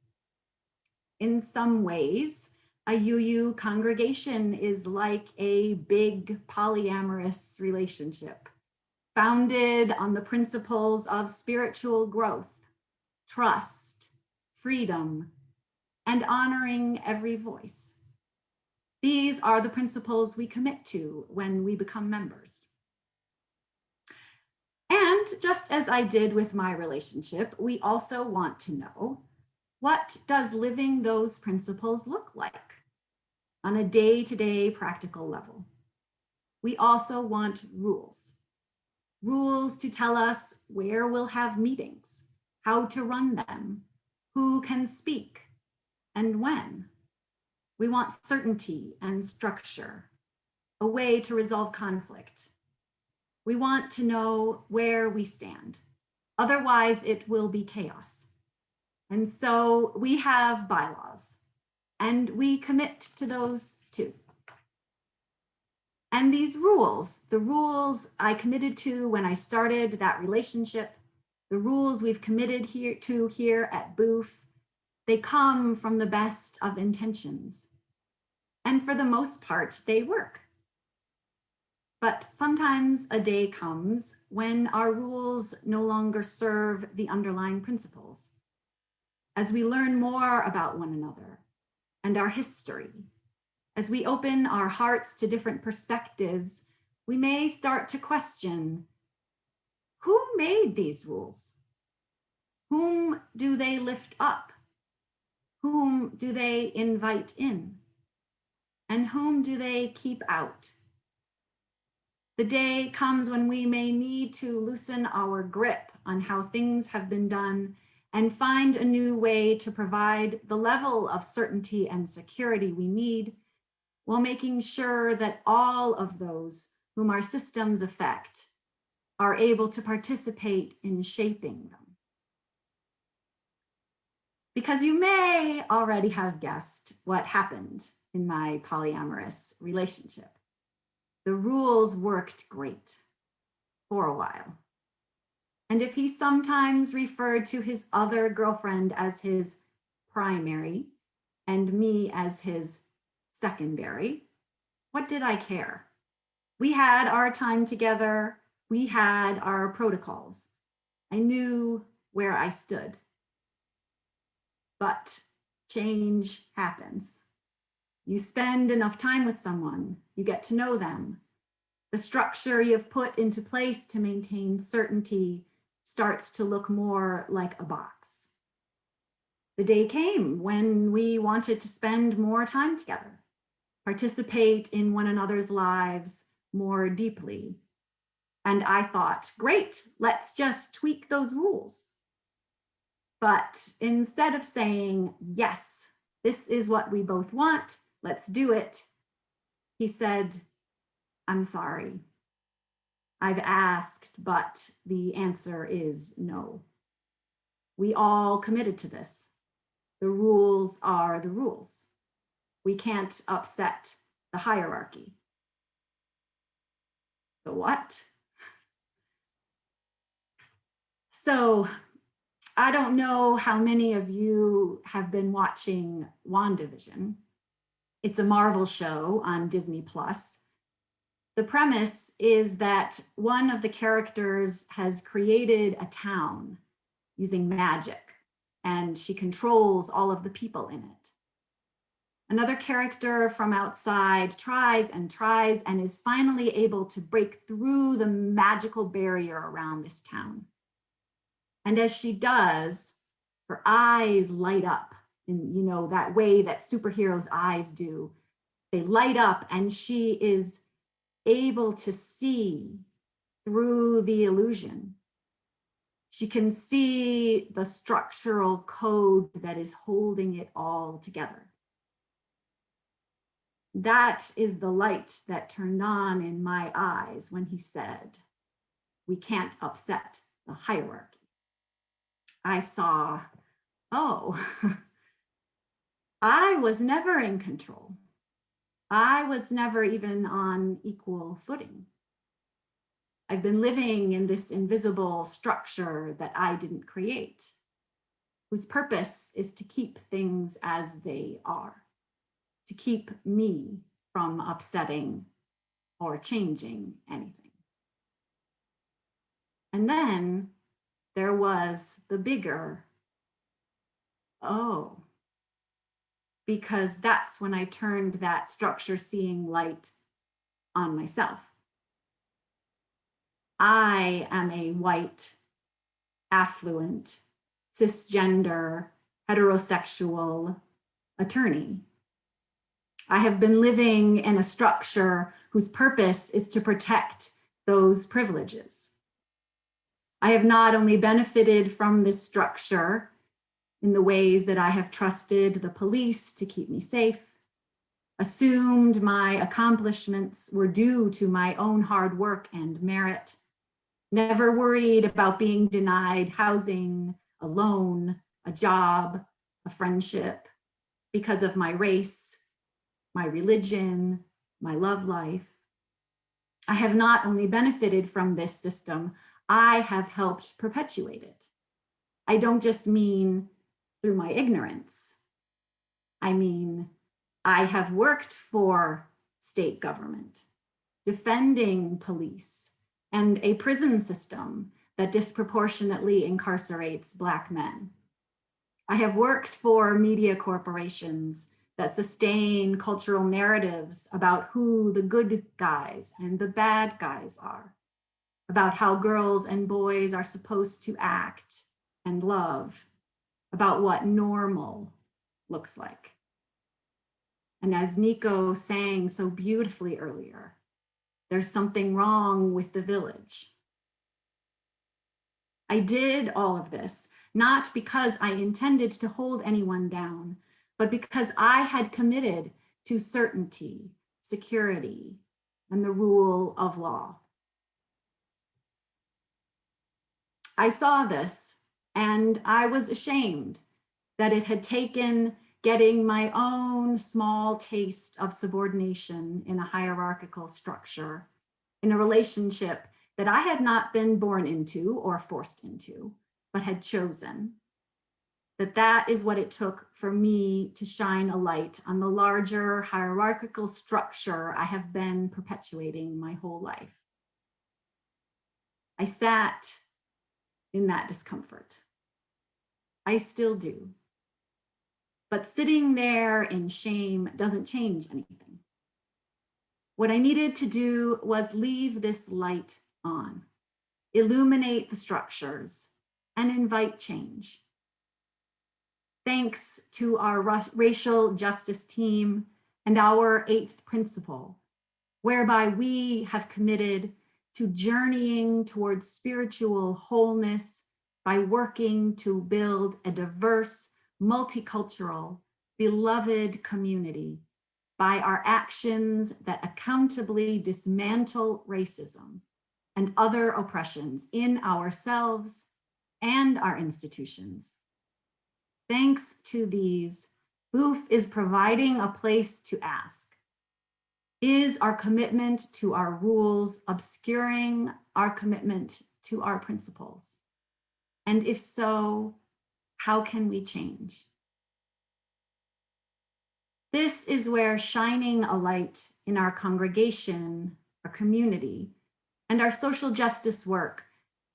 In some ways, a UU congregation is like a big polyamorous relationship, founded on the principles of spiritual growth, trust, freedom, and honoring every voice. These are the principles we commit to when we become members. And just as I did with my relationship, we also want to know, what does living those principles look like on a day-to-day practical level? We also want rules. Rules to tell us where we'll have meetings, how to run them, who can speak, and when. We want certainty and structure, a way to resolve conflict. We want to know where we stand. Otherwise, it will be chaos. And so we have bylaws, and we commit to those too. And these rules, the rules I committed to when I started that relationship, the rules we've committed here at Boof, they come from the best of intentions. And for the most part, they work. But sometimes a day comes when our rules no longer serve the underlying principles. As we learn more about one another and our history, as we open our hearts to different perspectives, we may start to question, Who made these rules? Whom do they lift up? Whom do they invite in? And whom do they keep out? The day comes when we may need to loosen our grip on how things have been done and find a new way to provide the level of certainty and security we need, while making sure that all of those whom our systems affect are able to participate in shaping them. Because you may already have guessed what happened in my polyamorous relationship. The rules worked great for a while. And if he sometimes referred to his other girlfriend as his primary and me as his secondary, what did I care? We had our time together. We had our protocols. I knew where I stood. But change happens. You spend enough time with someone, you get to know them. The structure you've put into place to maintain certainty starts to look more like a box. The day came when we wanted to spend more time together, participate in one another's lives more deeply. And I thought, great, let's just tweak those rules. But instead of saying, yes, this is what we both want, let's do it, he said, I'm sorry. I've asked, but the answer is no. We all committed to this. The rules are the rules. We can't upset the hierarchy. The what? So I don't know how many of you have been watching WandaVision. It's a Marvel show on Disney Plus. The premise is that one of the characters has created a town using magic, and she controls all of the people in it. Another character from outside tries and is finally able to break through the magical barrier around this town. And as she does, her eyes light up in, you know, that way that superheroes' eyes do. They light up, and she is able to see through the illusion. She can see the structural code that is holding it all together. That is the light that turned on in my eyes when he said, we can't upset the hierarchy. I saw, oh, I was never in control. I was never even on equal footing. I've been living in this invisible structure that I didn't create, whose purpose is to keep things as they are, to keep me from upsetting or changing anything. And then there was the bigger, oh, because that's when I turned that structure seeing light on myself. I am a white, affluent, cisgender, heterosexual attorney. I have been living in a structure whose purpose is to protect those privileges. I have not only benefited from this structure in the ways that I have trusted the police to keep me safe, assumed my accomplishments were due to my own hard work and merit, never worried about being denied housing, a loan, a job, a friendship because of my race, my religion, my love life. I have not only benefited from this system, I have helped perpetuate it. I don't just mean through my ignorance. I mean, I have worked for state government, defending police, and a prison system that disproportionately incarcerates Black men. I have worked for media corporations that sustain cultural narratives about who the good guys and the bad guys are, about how girls and boys are supposed to act and love, about what normal looks like. And as Nico sang so beautifully earlier, there's something wrong with the village. I did all of this, not because I intended to hold anyone down, but because I had committed to certainty, security, and the rule of law. I saw this and I was ashamed that it had taken getting my own small taste of subordination in a hierarchical structure, in a relationship that I had not been born into or forced into, but had chosen. That is what it took for me to shine a light on the larger hierarchical structure I have been perpetuating my whole life. I sat in that discomfort. I still do. But sitting there in shame doesn't change anything. What I needed to do was leave this light on, illuminate the structures, and invite change. Thanks to our racial justice team and our 8th principle, whereby we have committed to journeying towards spiritual wholeness by working to build a diverse, multicultural, beloved community by our actions that accountably dismantle racism and other oppressions in ourselves and our institutions. Thanks to these, Booth is providing a place to ask, is our commitment to our rules obscuring our commitment to our principles? And if so, how can we change? This is where shining a light in our congregation, our community, and our social justice work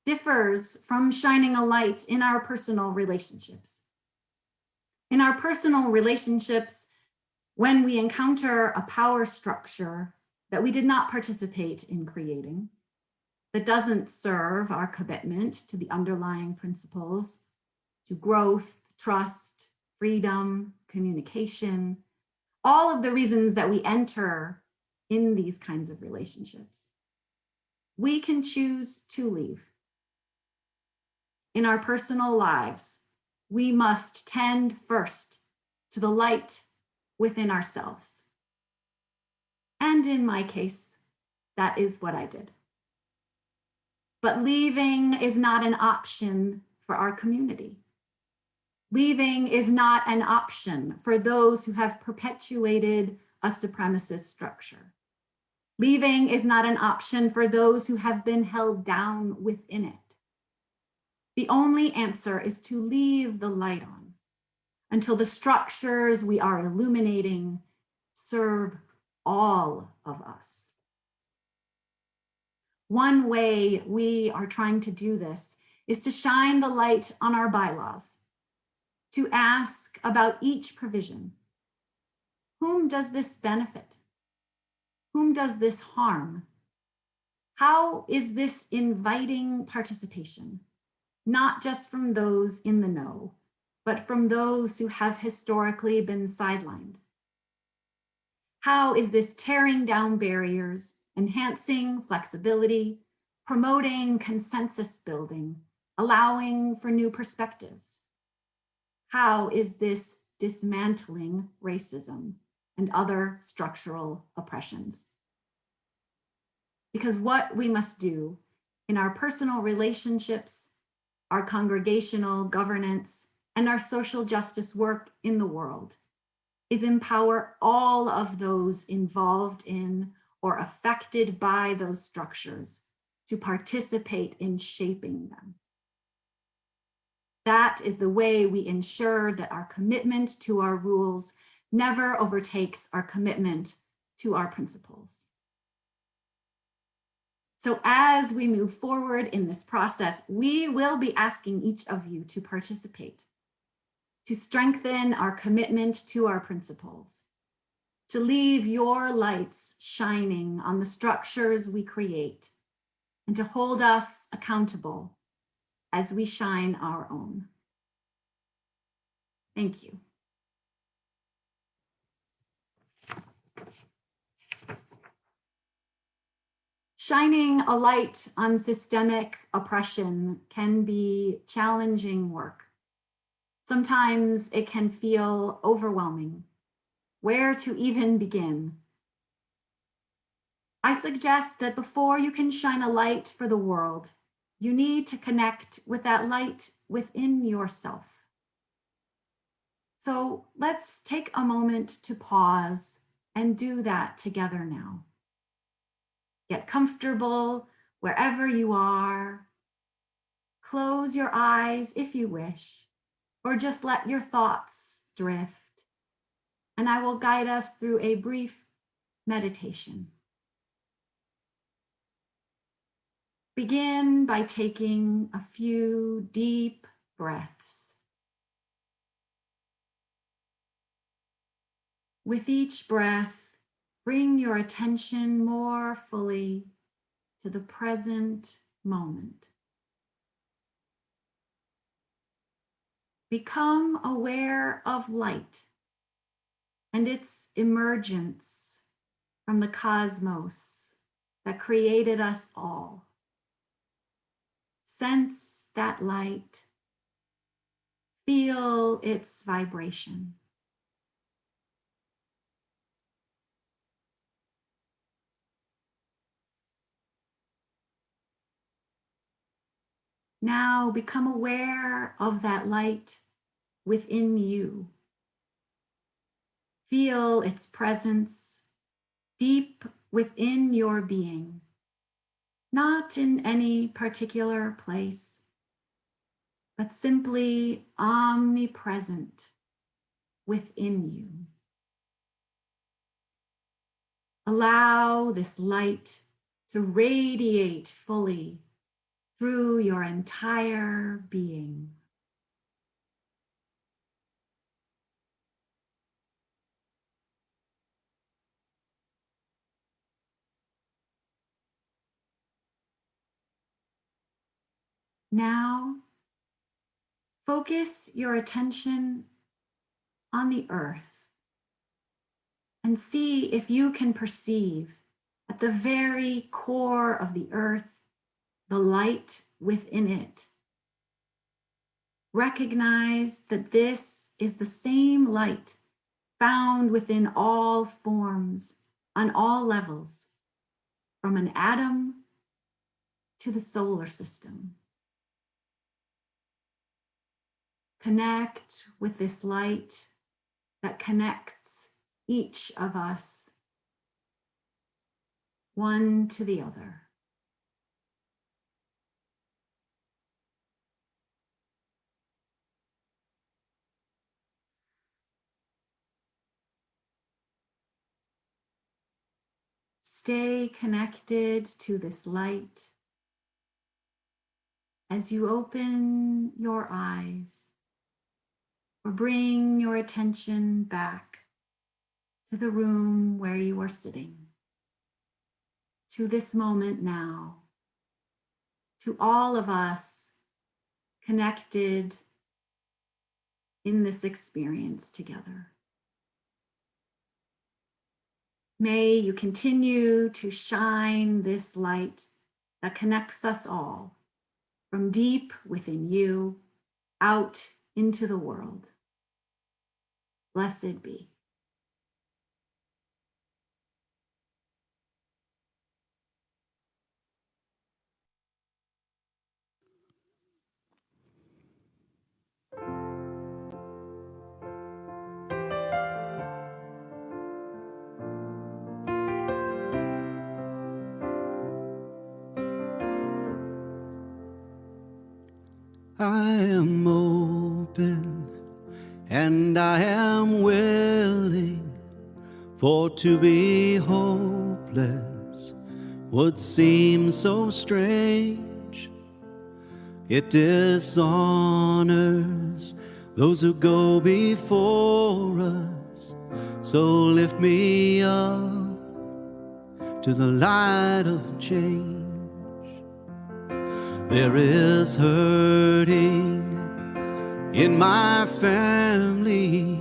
differs from shining a light in our personal relationships. In our personal relationships, when we encounter a power structure that we did not participate in creating, that doesn't serve our commitment to the underlying principles, to growth, trust, freedom, communication, all of the reasons that we enter in these kinds of relationships, we can choose to leave. In our personal lives, we must tend first to the light within ourselves. And in my case, that is what I did. But leaving is not an option for our community. Leaving is not an option for those who have perpetuated a supremacist structure. Leaving is not an option for those who have been held down within it. The only answer is to leave the light on until the structures we are illuminating serve all of us. One way we are trying to do this is to shine the light on our bylaws, to ask about each provision. Whom does this benefit? Whom does this harm? How is this inviting participation, not just from those in the know, but from those who have historically been sidelined? How is this tearing down barriers, enhancing flexibility, promoting consensus building, allowing for new perspectives? How is this dismantling racism and other structural oppressions? Because what we must do in our personal relationships, our congregational governance, and our social justice work in the world is empower all of those involved in or affected by those structures to participate in shaping them. That is the way we ensure that our commitment to our rules never overtakes our commitment to our principles. So as we move forward in this process, we will be asking each of you to participate, to strengthen our commitment to our principles, to leave your lights shining on the structures we create, and to hold us accountable as we shine our own. Thank you. Shining a light on systemic oppression can be challenging work. Sometimes it can feel overwhelming. Where to even begin? I suggest that before you can shine a light for the world, you need to connect with that light within yourself. So let's take a moment to pause and do that together now. Get comfortable wherever you are. Close your eyes if you wish, or just let your thoughts drift. And I will guide us through a brief meditation. Begin by taking a few deep breaths. With each breath, bring your attention more fully to the present moment. Become aware of light and its emergence from the cosmos that created us all. Sense that light. Feel its vibration. Now become aware of that light within you. Feel its presence deep within your being, not in any particular place, but simply omnipresent within you. Allow this light to radiate fully through your entire being. Now, focus your attention on the earth and see if you can perceive at the very core of the earth the light within it. Recognize that this is the same light found within all forms, on all levels, from an atom to the solar system. Connect with this light that connects each of us, one to the other. Stay connected to this light as you open your eyes or bring your attention back to the room where you are sitting, to this moment now, to all of us connected in this experience together. May you continue to shine this light that connects us all from deep within you out into the world. Blessed be. I am open and I am willing, for to be hopeless would seem so strange. It dishonors those who go before us. So lift me up to the light of change. There is hurting in my family.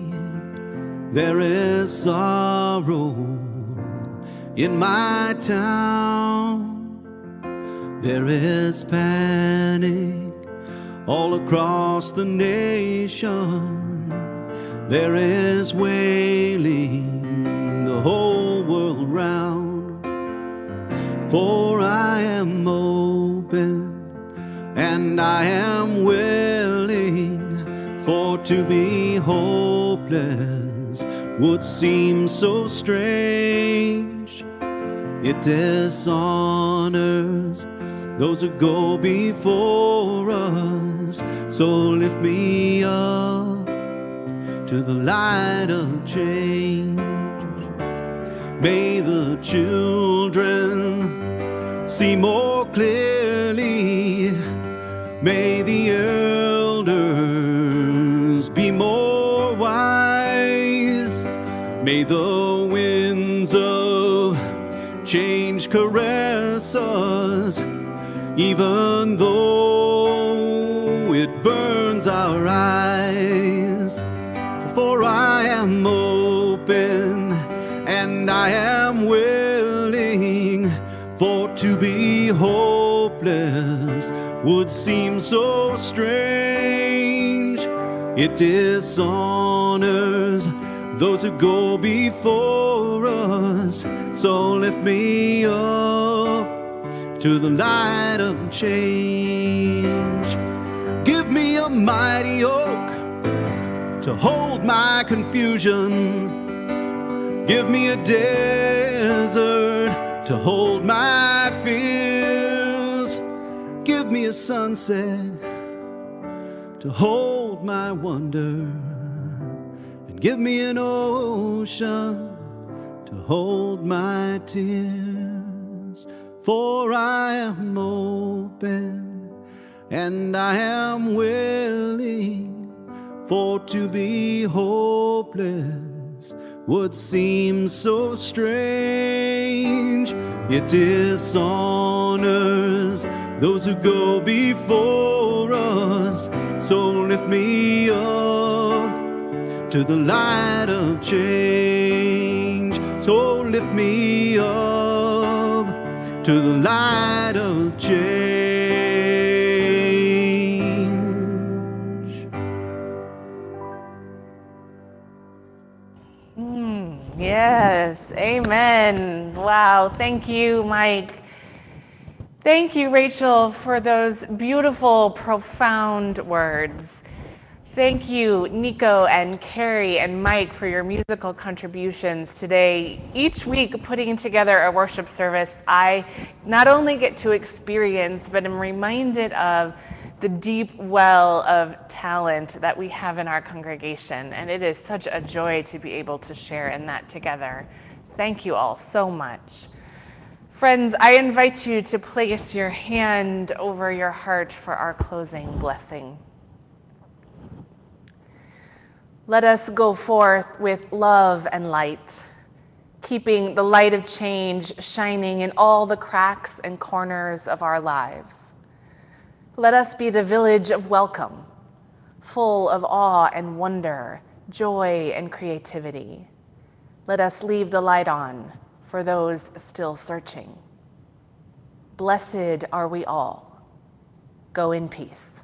There is sorrow in my town. There is panic all across the nation. There is wailing the whole world round. For I am open and I am willing, for to be hopeless would seem so strange. It dishonors those who go before us. So lift me up to the light of change. May the children see more clearly. May the elders be more wise. May the winds of change caress us, even though it burns our eyes. For I am open and I am willing, for to be hopeless would seem so strange. It dishonors those who go before us. So lift me up to the light of change. Give me a mighty oak to hold my confusion. Give me a desert to hold my fears. Give me a sunset to hold my wonder. And give me an ocean to hold my tears. For I am open and I am willing, for to be hopeless would seem so strange. It dishonors those who go before us. So lift me up to the light of change. So lift me up to the light of change. Yes, amen. Wow, thank you, Mike. Thank you, Rachel, for those beautiful, profound words. Thank you, Nico and Carrie and Mike, for your musical contributions today. Each week, putting together a worship service, I not only get to experience, but am reminded of the deep well of talent that we have in our congregation. And it is such a joy to be able to share in that together. Thank you all so much. Friends, I invite you to place your hand over your heart for our closing blessing. Let us go forth with love and light, keeping the light of change shining in all the cracks and corners of our lives. Let us be the village of welcome, full of awe and wonder, joy and creativity. Let us leave the light on for those still searching. Blessed are we all. Go in peace.